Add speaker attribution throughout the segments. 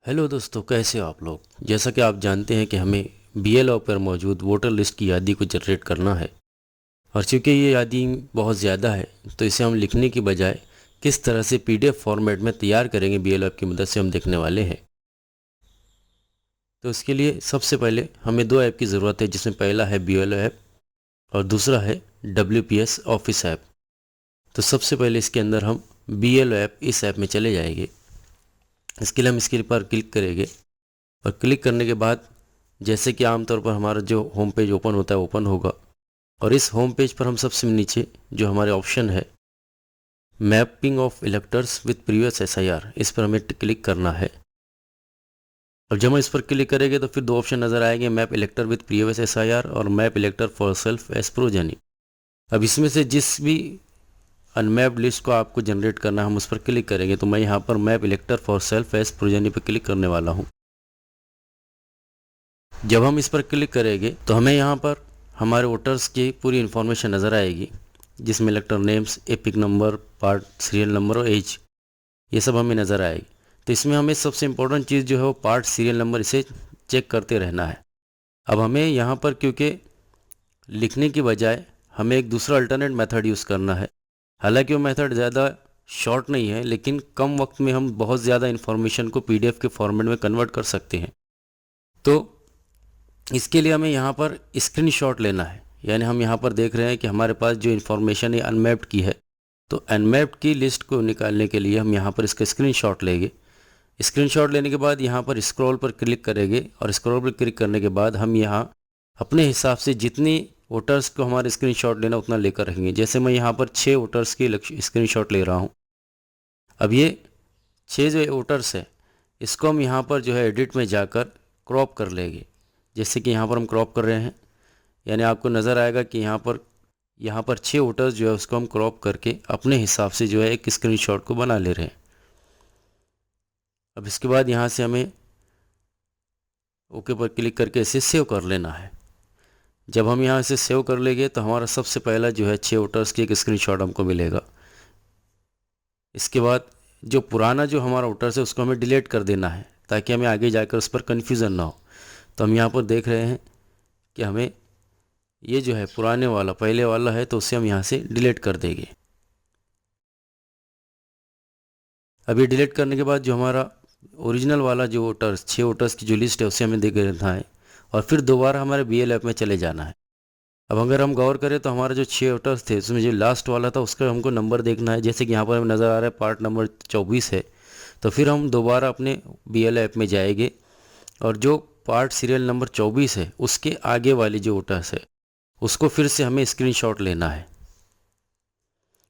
Speaker 1: Hello दोस्तों, कैसे हो आप लोग। जैसा कि आप जानते हैं कि हमें बीएलओ पर मौजूद वोटर लिस्ट की यादी को जनरेट करना है। और चूंकि ये यादी बहुत ज़्यादा है तो इसे हम लिखने की बजाय किस तरह से पीडीएफ फॉर्मेट में तैयार करेंगे बीएलओ ऐप की मदद से हम देखने वाले हैं। तो इसके लिए सबसे पहले हमें दो ऐप की ज़रूरत है, जिसमें पहला है बीएलओ ऐप और दूसरा है डब्ल्यूपीएस ऑफिस ऐप। तो सबसे पहले इसके अंदर हम बीएलओ ऐप इस ऐप में चले जाएंगे। इसके लिए हम इसके पर क्लिक करेंगे और क्लिक करने के बाद जैसे कि आमतौर पर हमारा जो होम पेज ओपन होता है ओपन होगा। और इस होम पेज पर हम सबसे नीचे जो हमारे ऑप्शन है mapping of electors with previous SIR, इस पर हमें क्लिक करना है। और जब हम इस पर क्लिक करेंगे तो फिर दो ऑप्शन नज़र आएंगे, map elector with previous SIR और map elector for self as progeny. अब इसमें से जिस भी अनमैप्ड लिस्ट को आपको जनरेट करना है हम उस पर क्लिक करेंगे। तो मैं यहाँ पर map elector for self as progeny पर क्लिक करने वाला हूँ। जब हम इस पर क्लिक करेंगे तो हमें यहाँ पर हमारे वोटर्स की पूरी इन्फॉर्मेशन नज़र आएगी, जिसमें इलेक्टर names, epic number, part, serial number और एज, ये सब हमें नज़र आएगी। तो इसमें हमें सबसे इम्पोर्टेंट चीज़ जो है वो पार्ट, सीरियल नंबर, इसे चेक करते रहना है। अब हमें यहाँ पर क्योंकि लिखने की बजाय हमें एक दूसरा अल्टरनेट मेथड यूज़ करना है। हालांकि वो मेथड ज़्यादा शॉर्ट नहीं है, लेकिन कम वक्त में हम बहुत ज़्यादा इन्फॉर्मेशन को पीडीएफ के फॉर्मेट में कन्वर्ट कर सकते हैं। तो इसके लिए हमें यहाँ पर स्क्रीनशॉट लेना है। यानी हम यहाँ पर देख रहे हैं कि हमारे पास जो इन्फॉर्मेशन है अनमैप्ड की है। तो अनमैप्ड की लिस्ट को निकालने के लिए हम यहाँ पर इसका स्क्रीनशॉट लेंगे। स्क्रीनशॉट लेने के बाद यहाँ पर स्क्रॉल पर क्लिक करेंगे और स्क्रॉल पर क्लिक करने के बाद हम यहाँ अपने हिसाब से जितनी वोटर्स को हमारे स्क्रीनशॉट लेना उतना लेकर रखेंगे। जैसे मैं यहाँ पर 6 वोटर्स की स्क्रीनशॉट ले रहा हूँ। अब ये 6 जो वोटर्स है इसको हम यहाँ पर जो है एडिट में जाकर क्रॉप कर लेंगे। जैसे कि यहाँ पर हम क्रॉप कर रहे हैं, यानी आपको नज़र आएगा कि यहाँ पर 6 वोटर्स जो है उसको हम क्रॉप करके अपने हिसाब से जो है एक स्क्रीनशॉट को बना ले रहे हैं। अब इसके बाद यहाँ से हमें ओके पर क्लिक करके इसे सेव कर लेना है। जब हम यहाँ से सेव कर लेंगे तो हमारा सबसे पहला जो है 6 वोटर्स की एक स्क्रीनशॉट हमको मिलेगा। इसके बाद जो पुराना जो हमारा वोटर्स है उसको हमें डिलीट कर देना है, ताकि हमें आगे जाकर उस पर कन्फ्यूज़न ना हो। तो हम यहाँ पर देख रहे हैं कि हमें ये जो है पुराने वाला पहले वाला है, तो उसे हम यहाँ से डिलीट कर देंगे। अभी डिलीट करने के बाद जो हमारा ओरिजिनल वाला जो वोटर्स 6 वोटर्स की जो लिस्ट है उसे हमें देख लेना है और फिर दोबारा हमारे बीएल ऐप में चले जाना है। अब अगर हम गौर करें तो हमारा जो 6 वोटर्स थे उसमें जो लास्ट वाला था उसका हमको नंबर देखना है। जैसे कि यहाँ पर हमें नज़र आ रहा है पार्ट नंबर 24 है। तो फिर हम दोबारा अपने बीएल ऐप में जाएंगे और जो पार्ट सीरियल नंबर 24 है उसके आगे वाली जो वोटर्स है उसको फिर से हमें स्क्रीनशॉट लेना है।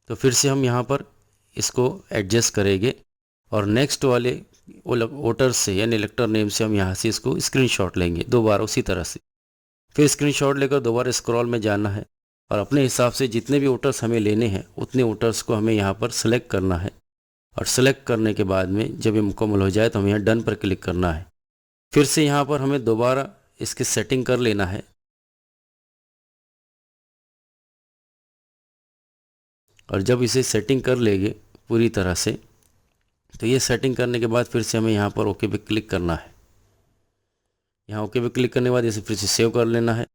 Speaker 1: तो फिर से हम यहाँ पर इसको एडजस्ट करेंगे और नेक्स्ट वाले वोटर्स से यानी इलेक्टर नेम से हम यहाँ से इसको स्क्रीनशॉट लेंगे दोबारा उसी तरह से। फिर स्क्रीनशॉट लेकर दोबारा स्क्रॉल में जाना है और अपने हिसाब से जितने भी वोटर्स हमें लेने हैं उतने वोटर्स को हमें यहाँ पर सेलेक्ट करना है। और सेलेक्ट करने के बाद में जब ये मुकम्मल हो जाए तो हमें यहाँ डन पर क्लिक करना है। फिर से यहाँ पर हमें दोबारा इसकी सेटिंग कर लेना है। और जब इसे सेटिंग कर लेंगे पूरी तरह से तो ये सेटिंग करने के बाद फिर से हमें यहाँ पर ओके पे क्लिक करना है। यहाँ ओके पे क्लिक करने के बाद इसे फिर से सेव कर लेना है।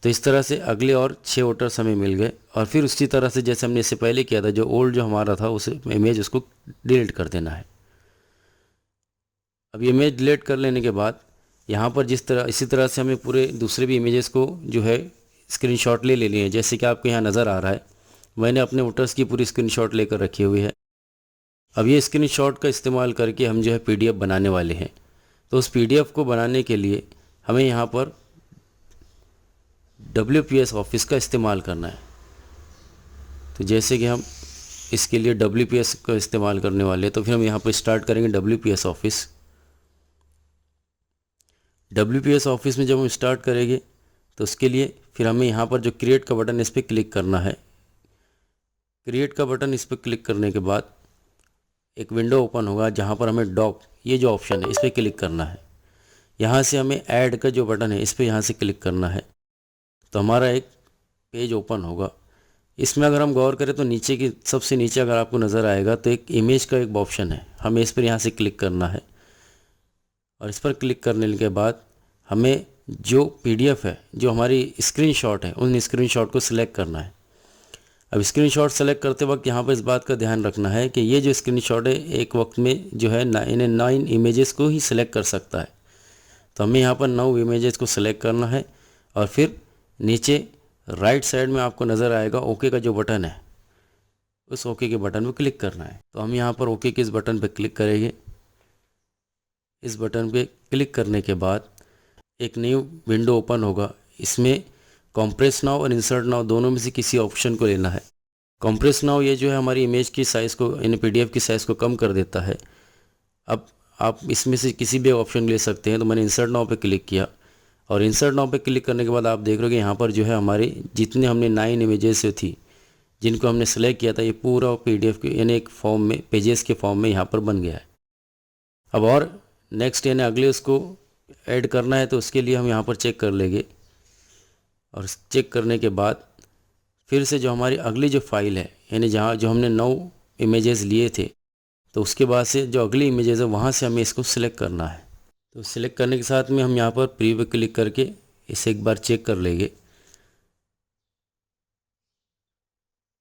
Speaker 1: तो इस तरह से अगले और 6 वोटर्स हमें मिल गए। और फिर उसी तरह से जैसे हमने इससे पहले किया था जो ओल्ड जो हमारा था उस इमेज उसको डिलीट कर देना है। अब ये इमेज डिलीट कर लेने के बाद यहाँ पर इसी तरह से हमें पूरे दूसरे भी इमेजेस को जो है स्क्रीनशॉट ले लेनी है। जैसे कि आपको यहाँ नज़र आ रहा है मैंने अपने वोटर्स की पूरी स्क्रीनशॉट लेकर रखी हुई है। अब ये स्क्रीनशॉट का इस्तेमाल करके हम जो है पीडीएफ बनाने वाले हैं। तो उस पीडीएफ को बनाने के लिए हमें यहाँ पर डब्ल्यूपीएस ऑफिस का इस्तेमाल करना है। तो जैसे कि हम इसके लिए डब्ल्यूपीएस का इस्तेमाल करने वाले हैं तो फिर हम यहाँ पर स्टार्ट करेंगे डब्ल्यूपीएस ऑफिस। डब्ल्यूपीएस ऑफिस में जब हम स्टार्ट करेंगे तो उसके लिए फिर हमें यहाँ पर जो क्रिएट का बटन इस पर क्लिक करना है। क्रिएट का बटन इस पर क्लिक करने के बाद एक विंडो ओपन होगा जहाँ पर हमें डॉक ये जो ऑप्शन है इस पर क्लिक करना है। यहाँ से हमें ऐड का जो बटन है इस पर यहाँ से क्लिक करना है। तो हमारा एक पेज ओपन होगा। इसमें अगर हम गौर करें तो नीचे की सबसे नीचे अगर आपको नज़र आएगा तो एक इमेज का एक ऑप्शन है, हमें इस पर यहाँ से क्लिक करना है। और इस पर क्लिक करने के बाद हमें जो PDF है, जो हमारी स्क्रीनशॉट है, उन स्क्रीनशॉट को सिलेक्ट करना है। अब स्क्रीनशॉट सेलेक्ट करते वक्त यहाँ पर इस बात का ध्यान रखना है कि ये जो स्क्रीनशॉट है एक वक्त में जो है इन्हें 9 इमेजेस को ही सिलेक्ट कर सकता है। तो हमें यहाँ पर 9 इमेजेस को सिलेक्ट करना है और फिर नीचे राइट साइड में आपको नज़र आएगा ओके का जो बटन है, उस ओके के बटन पर क्लिक करना है। तो हम यहाँ पर ओके के इस बटन पर क्लिक करेंगे। इस बटन पे क्लिक करने के बाद एक न्यू विंडो ओपन होगा। इसमें कॉम्प्रेस नाउ और इंसर्ट नाउ दोनों में से किसी ऑप्शन को लेना है। कॉम्प्रेस नाउ ये जो है हमारी इमेज की साइज़ को, यानी PDF की साइज़ को कम कर देता है। अब आप इसमें से किसी भी ऑप्शन ले सकते हैं। तो मैंने इंसर्ट नाउ पे क्लिक किया और इंसर्ट नाउ पे क्लिक करने के बाद आप देख रहे हो कि यहाँ पर जो है हमारी जितने हमने 9 इमेजेस से थी जिनको हमने सेलेक्ट किया था, ये पूरा PDF के यानी एक फॉर्म में, पेजेस के फॉर्म में यहाँ पर बन गया है। अब और नेक्स्ट यानी अगले उसको ऐड करना है तो उसके लिए हम यहाँ पर चेक कर लेंगे और चेक करने के बाद फिर से जो हमारी अगली जो फाइल है, यानी जहाँ जो हमने 9 इमेजेस लिए थे, तो उसके बाद से जो अगली इमेजेस है वहाँ से हमें इसको सिलेक्ट करना है। तो सिलेक्ट करने के साथ में हम यहाँ पर प्रीव्यू क्लिक करके इसे एक बार चेक कर लेंगे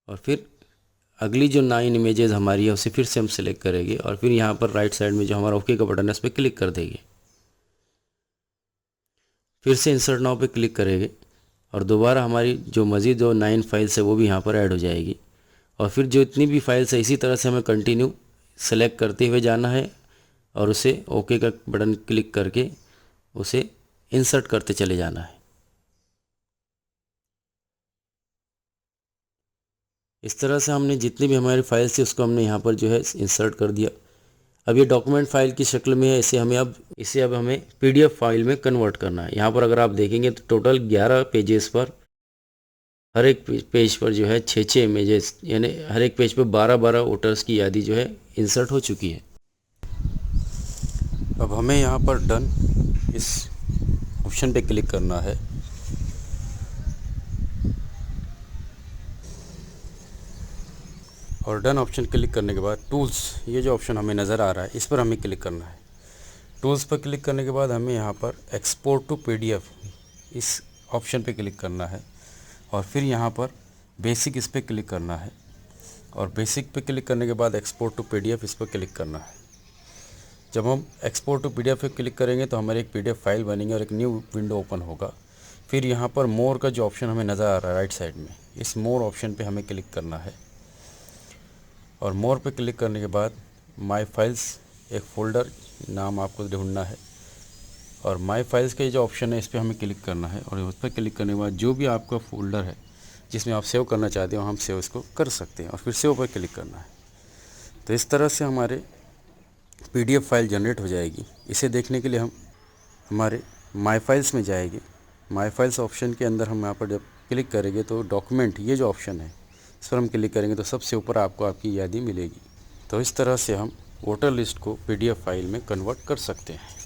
Speaker 1: और फिर अगली जो 9 इमेजेस हमारी है उसे फिर से हम सिलेक्ट करेंगे और फिर यहाँ पर राइट साइड में जो हमारा ओके का बटन है उस पर क्लिक कर देंगे। फिर से इंसर्ट नाउ पे क्लिक करेंगे और दोबारा हमारी जो मज़ीद जो 9 फाइल्स है वो भी यहाँ पर ऐड हो जाएगी। और फिर जो इतनी भी फाइल्स है इसी तरह से हमें कंटिन्यू सेलेक्ट करते हुए जाना है और उसे ओके का बटन क्लिक करके उसे इंसर्ट करते चले जाना है। इस तरह से हमने जितनी भी हमारी फाइल्स थी उसको हमने यहाँ पर जो है इंसर्ट कर दिया। अब ये डॉक्यूमेंट फाइल की शक्ल में है। इसे अब हमें PDF फाइल में कन्वर्ट करना है। यहाँ पर अगर आप देखेंगे तो टोटल 11 पेजेस पर, हर एक पेज पर जो है 6 इमेजेस, यानी हर एक पेज पर 12 वोटर्स की यादी जो है इंसर्ट हो चुकी है। अब हमें यहाँ पर डन इस ऑप्शन पे क्लिक करना है और डन ऑप्शन क्लिक करने के बाद टूल्स, ये जो ऑप्शन हमें नज़र आ रहा है इस पर हमें क्लिक करना है। टूल्स पर क्लिक करने के बाद हमें यहाँ पर एक्सपोर्ट टू PDF इस ऑप्शन पे क्लिक करना है और फिर यहाँ पर बेसिक इस पर क्लिक करना है और बेसिक पे क्लिक करने के बाद एक्सपोर्ट टू PDF इस पर क्लिक करना है। जब हम एक्सपोर्ट टू PDF पे क्लिक करेंगे तो हमारी एक PDF फाइल बनेगी और एक न्यू विंडो ओपन होगा। फिर यहाँ पर मोर का जो ऑप्शन हमें नज़र आ रहा है राइट साइड में, इस मोर ऑप्शन पे हमें क्लिक करना है और मोर पे क्लिक करने के बाद माय फाइल्स, एक फ़ोल्डर नाम आपको ढूंढना है और माय फाइल्स का ये जो ऑप्शन है इस पर हमें क्लिक करना है और उस पर क्लिक करने के बाद जो भी आपका फ़ोल्डर है जिसमें आप सेव करना चाहते हो हम सेव इसको कर सकते हैं और फिर सेव पर क्लिक करना है। तो इस तरह से हमारे PDF फाइल जनरेट हो जाएगी। इसे देखने के लिए हम हमारे माय फाइल्स में जाएंगे। माय फाइल्स ऑप्शन के अंदर हम यहाँ पर जब क्लिक करेंगे तो डॉक्यूमेंट, ये जो ऑप्शन है इस पर हम क्लिक करेंगे तो सबसे ऊपर आपको आपकी यादी मिलेगी। तो इस तरह से हम वोटर लिस्ट को PDF फाइल में कन्वर्ट कर सकते हैं।